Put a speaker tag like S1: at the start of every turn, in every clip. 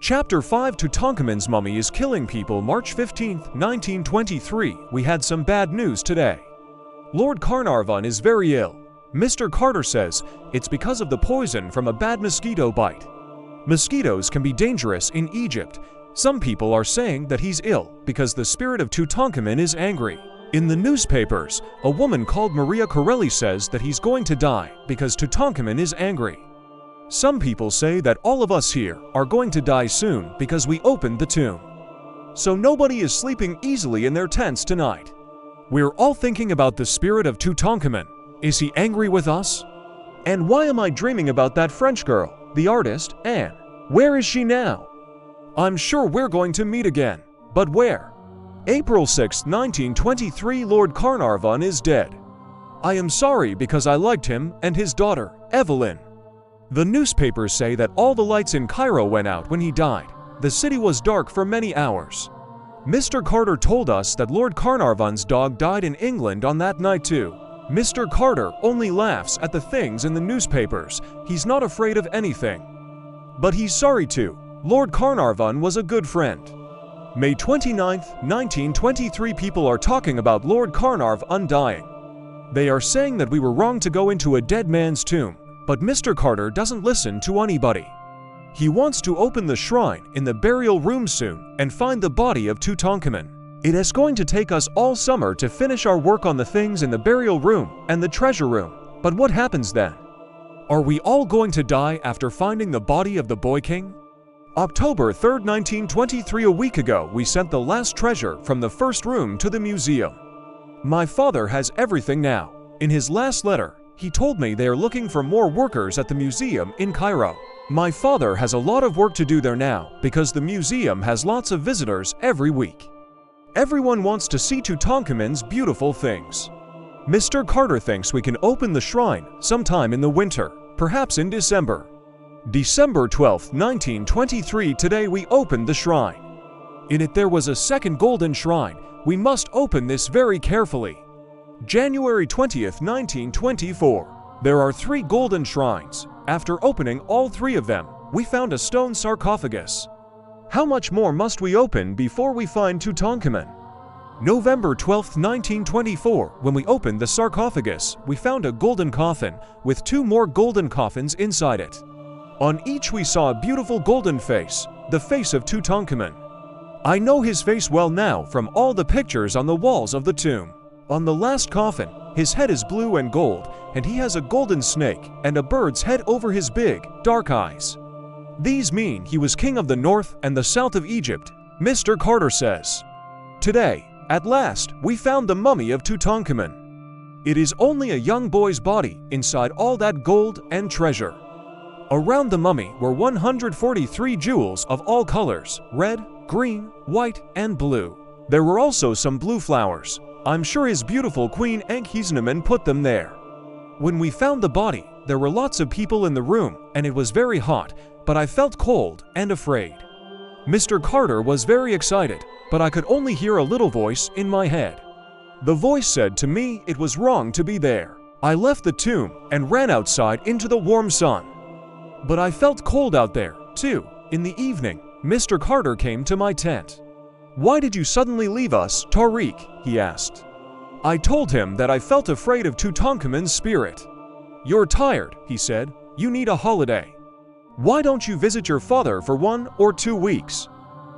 S1: Chapter 5 Tutankhamun's mummy is killing people. March 15, 1923. We had some bad news today. Lord Carnarvon is very ill. Mr. Carter says it's because of the poison from a bad mosquito bite. Mosquitoes can be dangerous in Egypt. Some people are saying that he's ill because the spirit of Tutankhamun is angry. In the newspapers, a woman called Maria Corelli says that he's going to die because Tutankhamun is angry. Some people say that all of us here are going to die soon because we opened the tomb. So nobody is sleeping easily in their tents tonight. We're all thinking about the spirit of Tutankhamun. Is he angry with us? And why am I dreaming about that French girl, the artist, Anne? Where is she now? I'm sure we're going to meet again, but where? April 6, 1923. Lord Carnarvon is dead. I am sorry because I liked him and his daughter, Evelyn. The newspapers say that all the lights in Cairo went out when he died. The city was dark for many hours. Mr. Carter told us that Lord Carnarvon's dog died in England on that night too. Mr. Carter only laughs at the things in the newspapers. He's not afraid of anything. But he's sorry too. Lord Carnarvon was a good friend. May 29, 1923. People are talking about Lord Carnarvon dying. They are saying that we were wrong to go into a dead man's tomb. But Mr. Carter doesn't listen to anybody. He wants to open the shrine in the burial room soon and find the body of Tutankhamun. It is going to take us all summer to finish our work on the things in the burial room and the treasure room. But what happens then? Are we all going to die after finding the body of the boy king? October 3, 1923. A week ago, we sent the last treasure from the first room to the museum. My father has everything now. In his last letter, he told me they are looking for more workers at the museum in Cairo. My father has a lot of work to do there now because the museum has lots of visitors every week. Everyone wants to see Tutankhamun's beautiful things. Mr. Carter thinks we can open the shrine sometime in the winter, perhaps in December. December 12, 1923. Today we opened the shrine. In it there was a second golden shrine. We must open this very carefully. January 20th, 1924. There are 3 golden shrines. After opening all 3 of them, we found a stone sarcophagus. How much more must we open before we find Tutankhamun? November 12th, 1924. When we opened the sarcophagus, we found a golden coffin with 2 more golden coffins inside it. On each we saw a beautiful golden face, the face of Tutankhamun. I know his face well now from all the pictures on the walls of the tomb. On the last coffin, his head is blue and gold, and he has a golden snake and a bird's head over his big, dark eyes. These mean he was king of the north and the south of Egypt, Mr. Carter says. Today, at last, we found the mummy of Tutankhamun. It is only a young boy's body inside all that gold and treasure. Around the mummy were 143 jewels of all colors, red, green, white, and blue. There were also some blue flowers. I'm sure his beautiful queen Tutankhamun put them there. When we found the body, there were lots of people in the room and it was very hot, but I felt cold and afraid. Mr. Carter was very excited, but I could only hear a little voice in my head. The voice said to me it was wrong to be there. I left the tomb and ran outside into the warm sun. But I felt cold out there, too. In the evening, Mr. Carter came to my tent. "Why did you suddenly leave us, Tariq?" he asked. I told him that I felt afraid of Tutankhamun's spirit. "You're tired," he said. "You need a holiday. Why don't you visit your father for 1 or 2 weeks?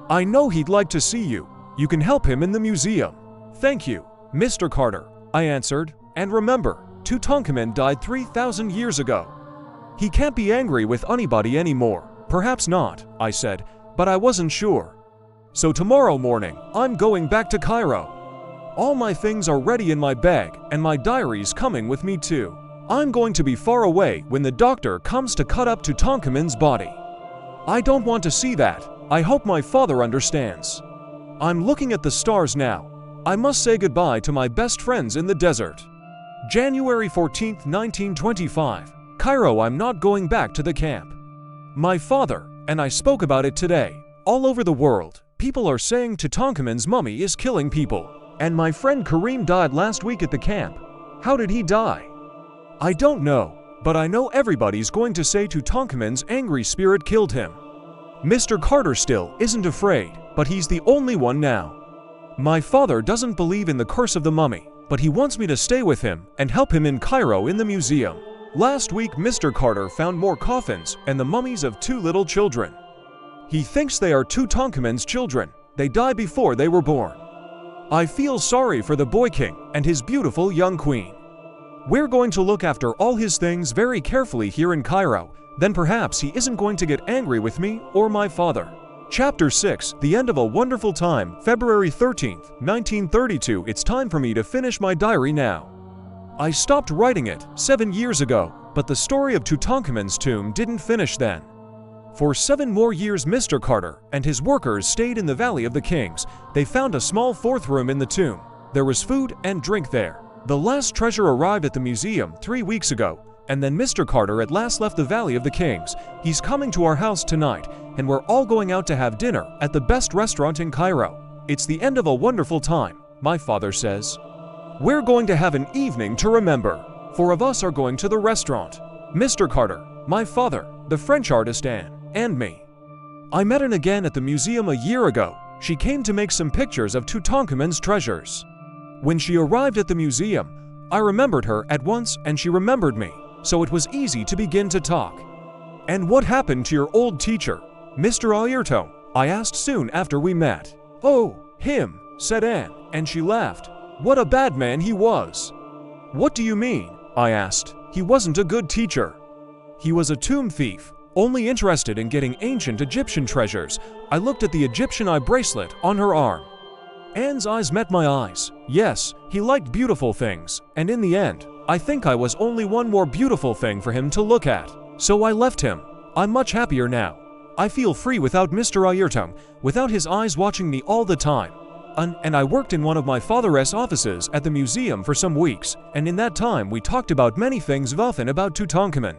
S1: I know he'd like to see you. You can help him in the museum." "Thank you, Mr. Carter," I answered. "And remember, Tutankhamun died 3,000 years ago. He can't be angry with anybody anymore." "Perhaps not," I said, but I wasn't sure. "So tomorrow morning, I'm going back to Cairo. All my things are ready in my bag and my diary's coming with me too. I'm going to be far away when the doctor comes to cut up Tutankhamun's body. I don't want to see that. I hope my father understands. I'm looking at the stars now. I must say goodbye to my best friends in the desert." January 14, 1925. Cairo. I'm not going back to the camp. My father and I spoke about it today. All over the world, people are saying Tutankhamun's mummy is killing people. And my friend Kareem died last week at the camp. How did he die? I don't know, but I know everybody's going to say Tutankhamun's angry spirit killed him. Mr. Carter still isn't afraid, but he's the only one now. My father doesn't believe in the curse of the mummy, but he wants me to stay with him and help him in Cairo in the museum. Last week, Mr. Carter found more coffins and the mummies of 2 little children. He thinks they are Tutankhamun's children. They died before they were born. I feel sorry for the boy king and his beautiful young queen. We're going to look after all his things very carefully here in Cairo. Then perhaps he isn't going to get angry with me or my father. Chapter 6, The End of a Wonderful Time, February 13th, 1932. It's time for me to finish my diary now. I stopped writing it 7 years ago, but the story of Tutankhamun's tomb didn't finish then. For 7 more years, Mr. Carter and his workers stayed in the Valley of the Kings. They found a small 4th room in the tomb. There was food and drink there. The last treasure arrived at the museum 3 weeks ago, and then Mr. Carter at last left the Valley of the Kings. He's coming to our house tonight, and we're all going out to have dinner at the best restaurant in Cairo. It's the end of a wonderful time, my father says. We're going to have an evening to remember. 4 of us are going to the restaurant. Mr. Carter, my father, the French artist Anne, and me. I met Anne again at the museum a year ago. She came to make some pictures of Tutankhamun's treasures. When she arrived at the museum, I remembered her at once and she remembered me, so it was easy to begin to talk. And what happened to your old teacher, Mr. Ayrton? I asked soon after we met. Oh, him, said Anne, and she laughed. What a bad man he was. What do you mean? I asked. He wasn't a good teacher. He was a tomb thief, only interested in getting ancient Egyptian treasures. I looked at the Egyptian eye bracelet on her arm. Anne's eyes met my eyes. Yes, he liked beautiful things, and in the end, I think I was only one more beautiful thing for him to look at. So I left him. I'm much happier now. I feel free without Mr. Ayrton, without his eyes watching me all the time. And I worked in one of my father's offices at the museum for some weeks, and in that time we talked about many things often about Tutankhamun.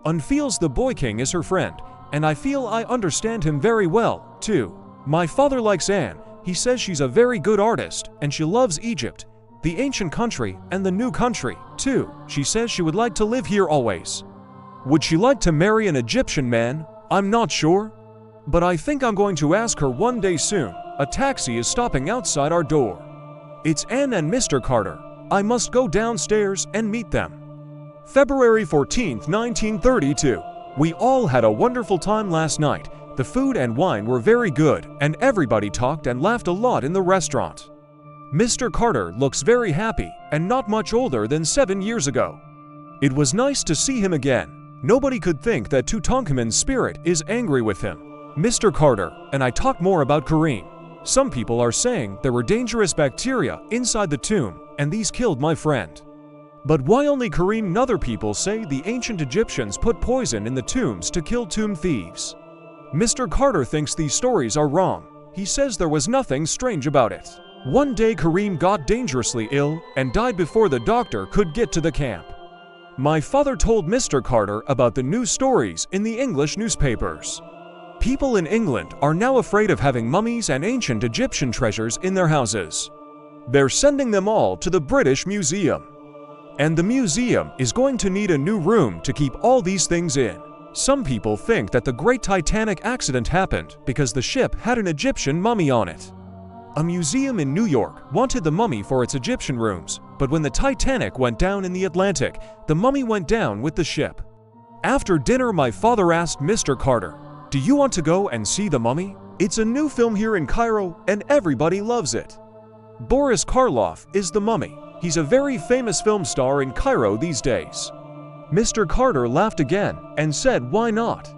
S1: Anne feels the boy king is her friend, and I feel I understand him very well, too. My father likes Anne. He says she's a very good artist, and she loves Egypt, the ancient country, and the new country, too. She says she would like to live here always. Would she like to marry an Egyptian man? I'm not sure. But I think I'm going to ask her one day soon. A taxi is stopping outside our door. It's Anne and Mr. Carter. I must go downstairs and meet them. February 14th, 1932. We all had a wonderful time last night. The food and wine were very good, and everybody talked and laughed a lot in the restaurant. Mr. Carter looks very happy and not much older than 7 years ago. It was nice to see him again. Nobody could think that Tutankhamun's spirit is angry with him. Mr. Carter and I talked more about Kareem. Some people are saying there were dangerous bacteria inside the tomb, and these killed my friend. But why only Kareem and other people say the ancient Egyptians put poison in the tombs to kill tomb thieves? Mr. Carter thinks these stories are wrong. He says there was nothing strange about it. One day Kareem got dangerously ill and died before the doctor could get to the camp. My father told Mr. Carter about the news stories in the English newspapers. People in England are now afraid of having mummies and ancient Egyptian treasures in their houses. They're sending them all to the British Museum. And the museum is going to need a new room to keep all these things in. Some people think that the Great Titanic accident happened because the ship had an Egyptian mummy on it. A museum in New York wanted the mummy for its Egyptian rooms, but when the Titanic went down in the Atlantic, the mummy went down with the ship. After dinner, my father asked Mr. Carter, "Do you want to go and see the mummy? It's a new film here in Cairo and everybody loves it." Boris Karloff is the mummy. He's a very famous film star in Cairo these days. Mr. Carter laughed again and said, "Why not?"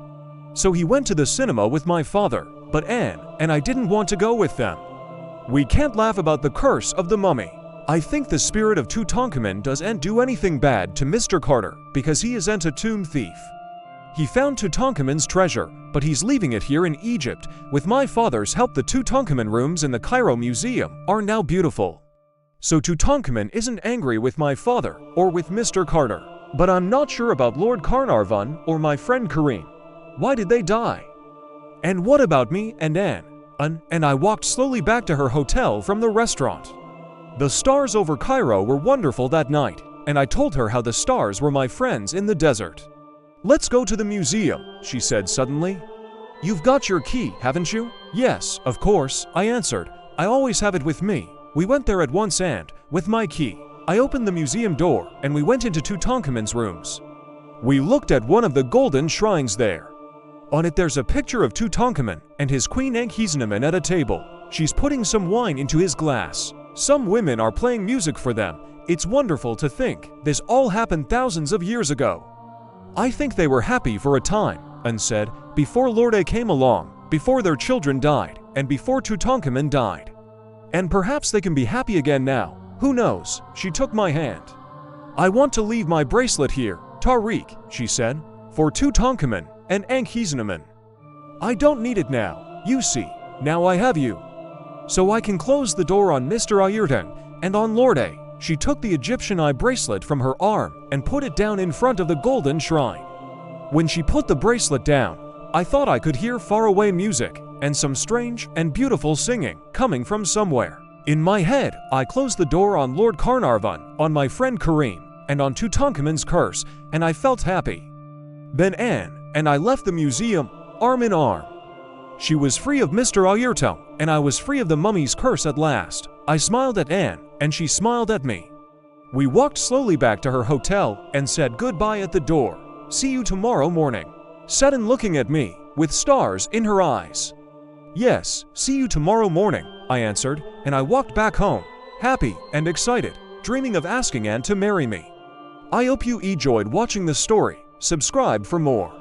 S1: So he went to the cinema with my father, but Anne and I didn't want to go with them. We can't laugh about the curse of the mummy. I think the spirit of Tutankhamun doesn't do anything bad to Mr. Carter because he isn't a tomb thief. He found Tutankhamun's treasure, but he's leaving it here in Egypt. With my father's help, the Tutankhamun rooms in the Cairo Museum are now beautiful. So Tutankhamun isn't angry with my father or with Mr. Carter. But I'm not sure about Lord Carnarvon or my friend Kareem. Why did they die? And what about me and Anne? And I walked slowly back to her hotel from the restaurant. The stars over Cairo were wonderful that night, and I told her how the stars were my friends in the desert. "Let's go to the museum," she said suddenly. "You've got your key, haven't you?" "Yes, of course," I answered. "I always have it with me." We went there at once and, with my key, I opened the museum door and we went into Tutankhamun's rooms. We looked at one of the golden shrines there. On it there's a picture of Tutankhamun and his queen Ankhesenamun at a table. She's putting some wine into his glass. Some women are playing music for them. It's wonderful to think this all happened thousands of years ago. I think they were happy for a time, and said, before Lord A came along, before their children died, and before Tutankhamun died. And perhaps they can be happy again now. Who knows? She took my hand. "I want to leave my bracelet here, Tariq," she said, "for Tutankhamun and Ankhesenamun. I don't need it now, you see, now I have you. So I can close the door on Mr. Ayrton and on Lord A." She took the Egyptian eye bracelet from her arm and put it down in front of the golden shrine. When she put the bracelet down, I thought I could hear faraway music and some strange and beautiful singing coming from somewhere. In my head, I closed the door on Lord Carnarvon, on my friend Kareem, and on Tutankhamun's curse, and I felt happy. Then Anne and I left the museum, arm in arm. She was free of Mr. Ayrton, and I was free of the mummy's curse at last. I smiled at Anne, and she smiled at me. We walked slowly back to her hotel and said goodbye at the door. "See you tomorrow morning," said Anne, looking at me with stars in her eyes. "Yes, see you tomorrow morning," I answered, and I walked back home, happy and excited, dreaming of asking Anne to marry me. I hope you enjoyed watching the story. Subscribe for more.